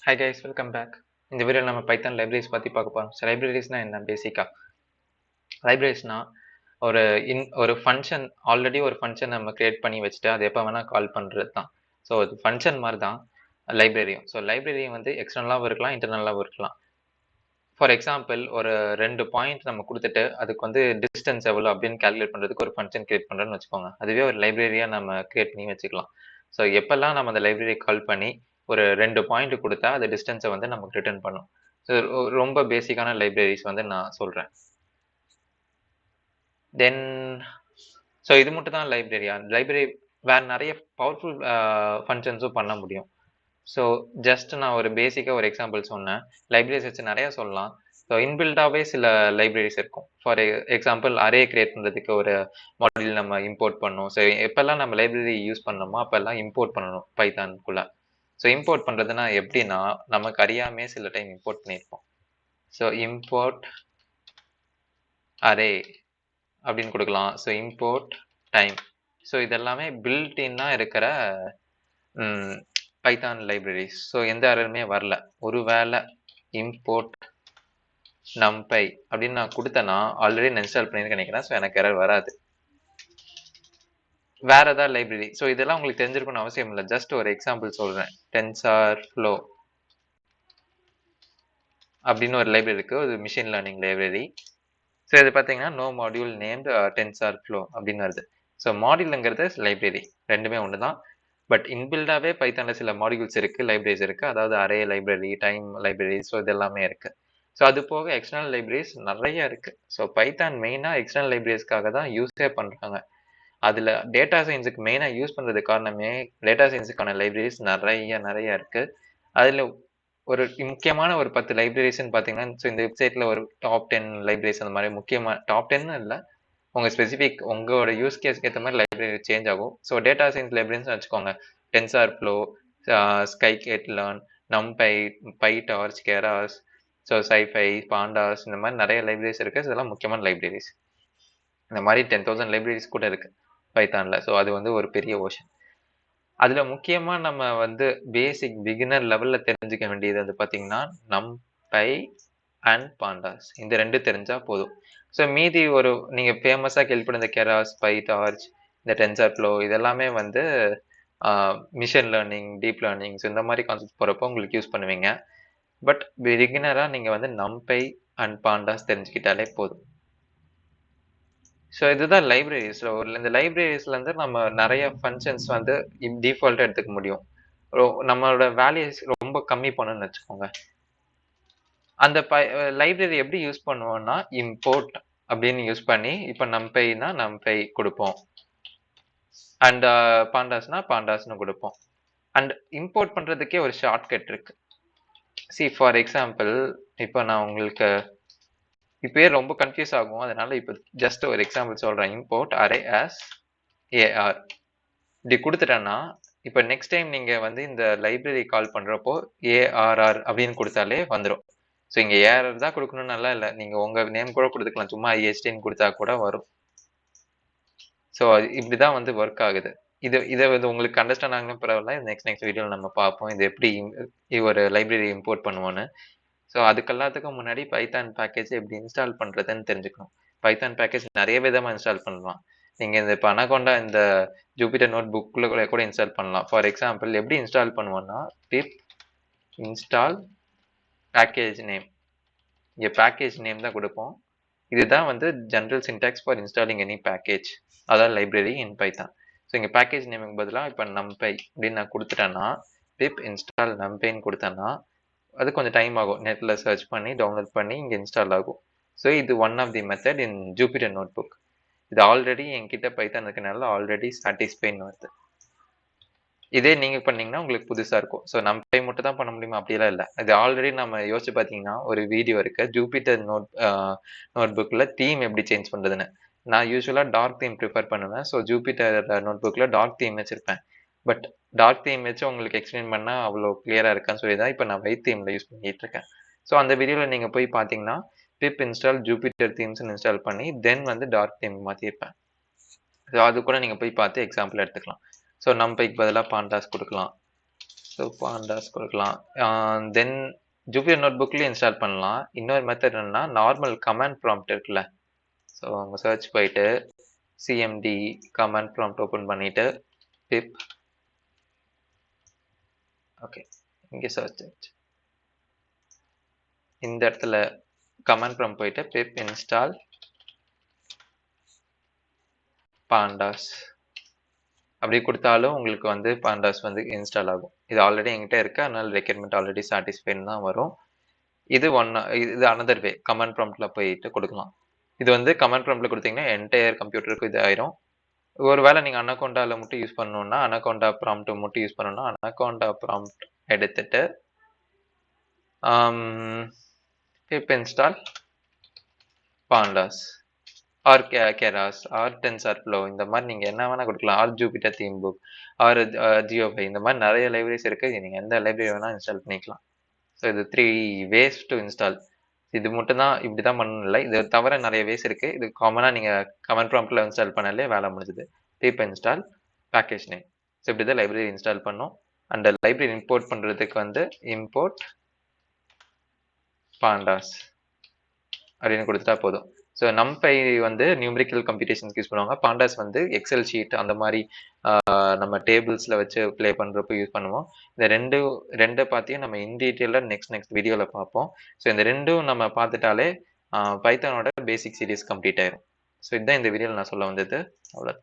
Hi guys, welcome back. இந்த வீடியோல நம்ம பைத்தான் லைப்ரரிஸ் பத்தி பார்க்க போறோம். லைப்ரரிஸ்னா என்ன பேசிக்கா? லைப்ரரிஸ்னா ஒரு ஒரு ஃபங்ஷன் ஆல்ரெடி ஒரு ஃபங்ஷன் நம்ம கிரியேட் பண்ணி வச்சுட்டு அது எப்போ வேணா கால் பண்றது தான். ஸோ அது ஃபங்ஷன் மாதிரி தான் லைப்ரரியும். ஸோ லைப்ரரியும் வந்து எக்ஸ்டர்னலாகவும் இருக்கலாம், இன்டர்னலாகவும் இருக்கலாம். ஃபார் எக்ஸாம்பிள் ஒரு 2 பாயிண்ட் நம்ம கொடுத்துட்டு அதுக்கு வந்து டிஸ்டன்ஸ் எவ்வளோ அப்படின்னு கால்குலேட் பண்ணுறதுக்கு ஒரு ஃபங்ஷன் கிரியேட் பண்ணுறோன்னு வச்சுக்கோங்க. அதுவே ஒரு லைப்ரரியாக நம்ம கிரியேட் பண்ணி வச்சுக்கலாம். ஸோ எப்பெல்லாம் நம்ம அந்த லைப்ரரி கால் பண்ணி ஒரு 2 பாயிண்ட் கொடுத்தா அது டிஸ்டன்ஸை வந்து நமக்கு ரிட்டர்ன் பண்ணும். ஸோ ரொம்ப பேசிக்கான லைப்ரரிஸ் வந்து நான் சொல்கிறேன். தென் ஸோ இது மட்டும் தான் லைப்ரரியா? லைப்ரரி வேறு நிறைய பவர்ஃபுல் ஃபங்க்ஷன்ஸும் பண்ண முடியும். ஸோ ஜஸ்ட் நான் ஒரு பேசிக்காக ஒரு எக்ஸாம்பிள் சொன்னேன். லைப்ரரிஸ் வச்சு நிறையா சொல்லலாம். ஸோ இன்பில்டாகவே சில லைப்ரரிஸ் இருக்கும். ஃபார் எக்ஸாம்பிள் அரே கிரியேட் பண்ணுறதுக்கு ஒரு மாடியூல் நம்ம இம்போர்ட் பண்ணணும். ஸோ எப்போல்லாம் நம்ம லைப்ரரி யூஸ் பண்ணணுமோ அப்போல்லாம் இம்போர்ட் பண்ணணும் பைத்தானுக்குள்ளே. ஸோ இம்போர்ட் பண்ணுறதுனா எப்படின்னா நமக்கு அறியாமே சில டைம் இம்போர்ட் பண்ணியிருப்போம். ஸோ இம்போர்ட் அரே அப்படின்னு கொடுக்கலாம். So import time. ஸோ இதெல்லாமே பில்ட்-இன்னாக இருக்கிற பைத்தான் லைப்ரரிஸ். ஸோ எந்த எரருமே வரல. ஒருவேளை இம்போர்ட் நம்பை அப்படின்னு நான் கொடுத்தேன்னா ஆல்ரெடி நான் இன்ஸ்டால் பண்ணியிருக்கேன் நினைக்கிறேன். ஸோ எனக்கு எரர் வராது. வேற ஏதாவது லைப்ரரி. ஸோ இதெல்லாம் உங்களுக்கு தெரிஞ்சிருக்கணும்னு அவசியம் இல்லை. ஜஸ்ட் ஒரு எக்ஸாம்பிள் சொல்றேன். டென்சார்ஃப்ளோ அப்படின்னு ஒரு லைப்ரரி இருக்கு. ஒரு மிஷின் லேர்னிங் லைப்ரரி. ஸோ இது பார்த்தீங்கன்னா நோ மாடியூல் நேம்டு டென்சார்ஃப்ளோ அப்படின்னு வருது. ஸோ மாடியூலுங்கிறது லைப்ரரி ரெண்டுமே ஒன்று தான். பட் இன்பில்டாகவே பைத்தானில் சில மாடியூல்ஸ் இருக்குது, லைப்ரரிஸ் இருக்குது. அதாவது array library, time library, so இது எல்லாமே இருக்குது. ஸோ அது போக எக்ஸ்டர்னல் லைப்ரரிஸ் நிறைய இருக்குது. ஸோ பைத்தான் மெயினாக எக்ஸ்டர்னல் லைப்ரரிஸ்க்காக தான் யூஸே பண்ணுறாங்க. அதில் டேட்டா சயின்ஸுக்கு மெயினாக யூஸ் பண்ணுறது காரணமே டேட்டா சயின்ஸுக்கான லைப்ரரிஸ் நிறைய இருக்குது. அதில் ஒரு முக்கியமான ஒரு 10 லைப்ரரிஸ்ன்னு பார்த்தீங்கன்னா, ஸோ இந்த வெப்சைட்டில் ஒரு டாப் 10 லைப்ரரிஸ் அந்த மாதிரி முக்கியமாக டாப் 10 இல்லை, உங்கள் ஸ்பெசிஃபிக் உங்களோட யூஸ் கேஸ்க்கு ஏற்ற மாதிரி லைப்ரரி சேஞ்ச் ஆகும். ஸோ டேட்டா சயின்ஸ் லைப்ரரிஸ்னு வச்சுக்கோங்க. டென்சார்ஃப்ளோ, ஸ்கைகேட்லர்ன், நம்பை, பைடார்ச், கெராஸ், ஸோ சைஃபை, பாண்டாஸ், இந்த மாதிரி நிறைய லைப்ரரிஸ் இருக்குது. இதெல்லாம் முக்கியமான லைப்ரரிஸ். இந்த மாதிரி 10,000 லைப்ரரிஸ் கூட இருக்குது பைத்தானில். ஸோ அது வந்து ஒரு பெரிய ஓஷன். அதில் முக்கியமாக நம்ம வந்து பேசிக் பிகினர் லெவலில் தெரிஞ்சுக்க வேண்டியது வந்து பார்த்தீங்கன்னா நம்பை அண்ட் பாண்டாஸ். இந்த ரெண்டு தெரிஞ்சால் போதும். ஸோ மீதி ஒரு நீங்கள் ஃபேமஸாக கேள்விப்பட்ட இந்த கெராஸ், பைடார்ச், இந்த டென்சார்ஃப்ளோ இதெல்லாமே வந்து machine learning, deep learning, so இந்த மாதிரி கான்செப்ட் போகிறப்போ உங்களுக்கு யூஸ் பண்ணுவீங்க. பட் பிகினராக நீங்கள் வந்து நம்பை அண்ட் பாண்டாஸ் தெரிஞ்சுக்கிட்டாலே போதும். ஸோ இதுதான் லைப்ரரிஸ். இந்த லைப்ரரிஸ்லேருந்து நம்ம நிறைய ஃபங்க்ஷன்ஸ் வந்து டிஃபால்ட்டாக எடுத்துக்க முடியும். நம்மளோட வேல்யூஸ் ரொம்ப கம்மி பண்ணணும்னு வச்சுக்கோங்க. அந்த லைப்ரரி எப்படி யூஸ் பண்ணுவோம்னா இம்போர்ட் அப்படின்னு யூஸ் பண்ணி இப்போ நம்பைனா நம்பை கொடுப்போம், அண்ட் பாண்டாஸ்னா பாண்டாஸ்னு கொடுப்போம். அண்ட் இம்போர்ட் பண்ணுறதுக்கே ஒரு ஷார்ட்கட் இருக்கு. ஃபார் எக்ஸாம்பிள் இப்போ நான் உங்களுக்கு இப்பயே ரொம்ப கன்ஃபியூஸ் ஆகும், அதனால இப்போ ஜஸ்ட் ஒரு எக்ஸாம்பிள் சொல்கிறேன். இம்போர்ட் அரே ஆஸ் ஏஆர் இப்படி கொடுத்துட்டேன்னா இப்போ நெக்ஸ்ட் டைம் நீங்கள் வந்து இந்த லைப்ரரி கால் பண்ணுறப்போ ஏஆர்ஆர் அப்படின்னு கொடுத்தாலே வந்துடும். ஸோ இங்கே ஏஆர்ஆர் தான் கொடுக்கணும்னு நல்லா இல்லை, நீங்கள் உங்கள் நேம் கூட கொடுத்துக்கலாம், சும்மா ஐஎஸ்டின்னு கொடுத்தா கூட வரும். ஸோ இப்படி தான் வந்து ஒர்க் ஆகுது. இதை வந்து உங்களுக்கு அண்டர்ஸ்டாண்ட் ஆகணும் பரவாயில்ல. நெக்ஸ்ட் வீடியோவில் நம்ம பார்ப்போம் இது எப்படி ஒரு லைப்ரரி இம்போர்ட் பண்ணுவோன்னு. ஸோ அதுக்கெல்லாத்துக்கும் முன்னாடி பைத்தான் பேக்கேஜ் எப்படி இன்ஸ்டால் பண்ணுறதுன்னு தெரிஞ்சுக்கணும். பைத்தான் பேக்கேஜ் நிறைய விதமாக இன்ஸ்டால் பண்ணலாம். நீங்கள் இந்த இப்போ அனகோண்டா இந்த ஜூபிட்டர் நோட் புக்கில் கூட இன்ஸ்டால் பண்ணலாம். ஃபார் எக்ஸாம்பிள் எப்படி இன்ஸ்டால் பண்ணுவோன்னா பிப் இன்ஸ்டால் பேக்கேஜ் நேம். இங்கே பேக்கேஜ் நேம் தான் கொடுப்போம். இதுதான் வந்து general syntax for installing any package, அதாவது லைப்ரரி இன் பைத்தான். ஸோ இங்கே பேக்கேஜ் நேமுக்கு பதிலாக இப்போ நம்பை அப்படின்னு நான் கொடுத்துட்டேன்னா பிப் இன்ஸ்டால் நம்பைன்னு கொடுத்தேன்னா அது கொஞ்சம் டைம் ஆகும். நெட்டில் சர்ச் பண்ணி டவுன்லோட் பண்ணி இங்கே இன்ஸ்டால் ஆகும். ஸோ இது one of the method in Jupyter notebook. இது ஆல்ரெடி என்கிட்ட பைத்தான் இருக்கனால ஆல்ரெடி சாட்டிஸ்ஃபைன்னு வருது. இதே நீங்கள் பண்ணீங்கன்னா உங்களுக்கு புதுசாக இருக்கும். ஸோ நம்பை மட்டும் தான் பண்ண முடியுமா அப்படிலாம் இல்லை. இது ஆல்ரெடி நம்ம யோசிச்சு பார்த்தீங்கன்னா ஒரு வீடியோ இருக்குது ஜூபிட்டர் நோட் புக்கில் தீம் எப்படி சேஞ்ச் பண்ணுறதுன்னு. நான் யூஸ்வலாக டார்க் தீம் ப்ரிஃபர் பண்ணுவேன். ஸோ ஜூபிட்டர் நோட் புக்கில் டார்க் தீம் வச்சுருப்பேன். பட் டார்க் தீம் வச்சு உங்களுக்கு எக்ஸ்பிளைன் பண்ணால் அவ்வளோ கிளியராக இருக்கான்னு சொல்லி தான் இப்போ நான் ஒயிட் தீமில் யூஸ் பண்ணிகிட்டு இருக்கேன். ஸோ அந்த வீடியோவில் நீங்கள் போய் பார்த்தீங்கன்னா பிப் இன்ஸ்டால் ஜூபிட்டர் தீம்ஸ்ன்னு இன்ஸ்டால் பண்ணி தென் வந்து டார்க் தீம் மாற்றிருப்பேன். ஸோ அது கூட நீங்கள் போய் பார்த்து எக்ஸாம்பிள் எடுத்துக்கலாம். ஸோ நம்பைக்கு பதிலாக பாண்டாஸ் கொடுக்கலாம். ஸோ பாண்டாஸ் கொடுக்கலாம். தென் ஜூபிட்டர் நோட்புக்லேயும் இன்ஸ்டால் பண்ணலாம். இன்னொரு மெத்தட் என்னன்னா நார்மல் கமாண்ட் ப்ராம்ப்ட் இருக்குல்ல. ஸோ உங்கள் சர்ச் போயிட்டு சிஎம்டி கமாண்ட் ப்ராம்ப்ட் ஓப்பன் பண்ணிட்டு பிப் ஓகே இங்கே சர்ச் இந்த இடத்துல கமாண்ட் ப்ராம்ப்ட் போயிட்டு பிப் இன்ஸ்டால் பாண்டாஸ் அப்படி கொடுத்தாலும் உங்களுக்கு வந்து பாண்டாஸ் வந்து இன்ஸ்டால் ஆகும். இது ஆல்ரெடி என்கிட்ட இருக்கு, அதனால ரெக்யர்மெண்ட் ஆல்ரெடி சாட்டிஸ்ஃபைன்னு தான் வரும். இது இது அனதர் வே கமாண்ட் ப்ராம்ப்ட்ல போயிட்டு கொடுக்கலாம். இது வந்து கமாண்ட் ப்ராம்ப்ட்ல கொடுத்தீங்கன்னா என்டையர் கம்ப்யூட்டருக்கு இது ஆயிரும். ஒருவேளை நீங்க அனகோண்டால மட்டும் யூஸ் பண்ணணும்னா அனகோண்டா ப்ராம்ப்ட் மட்டும் யூஸ் பண்ணணும்னா அனகோண்டா ப்ராம்ப்ட் எடுத்துட்டு pip install pandas or keras or TensorFlow இந்த மாதிரி நீங்க என்ன வேணா கொடுக்கலாம். Or Jupyter notebook or geopy இந்த மாதிரி நிறைய லைப்ரரிஸ் இருக்கு. நீங்க எந்த லைப்ரரி வேணா இன்ஸ்டால் பண்ணிக்கலாம். ஸோ இது 3 ways டு இன்ஸ்டால். இது மட்டும் தான் இப்படிதான் பண்ணணும் இல்லை, இது தவிர நிறைய வேஸ் இருக்கு. இது காமனா நீங்க கமெண்ட் ப்ராம்ப்ட்ல இன்ஸ்டால் பண்ணாலே வேலை முடிஞ்சுது. pip install package name. So இப்படி தான் லைப்ரரி இன்ஸ்டால் பண்ணும். அந்த லைப்ரரி இம்போர்ட் பண்றதுக்கு வந்து இம்போர்ட் பாண்டாஸ் அப்படின்னு கொடுத்துட்டா போதும். ஸோ நம்பை வந்து நியூமரிக்கல் கம்ப்யூட்டேஷனுக்கு யூஸ் பண்ணுவாங்க. பாண்டாஸ் வந்து எக்ஸல் ஷீட் அந்த மாதிரி நம்ம டேபிள்ஸில் வச்சு ப்ளே பண்ணுறப்போ யூஸ் பண்ணுவோம். இந்த ரெண்டு பார்த்தியும் நம்ம இன் டீட்டெயிலாக நெக்ஸ்ட் வீடியோவில் பார்ப்போம். ஸோ இந்த ரெண்டும் நம்ம பார்த்துட்டாலே பைத்தானோட பேசிக் சீரீஸ் கம்ப்ளீட் ஆயிரும். ஸோ இதுதான் இந்த வீடியோவில் நான் சொல்ல வந்தது. அவ்வளோதான்.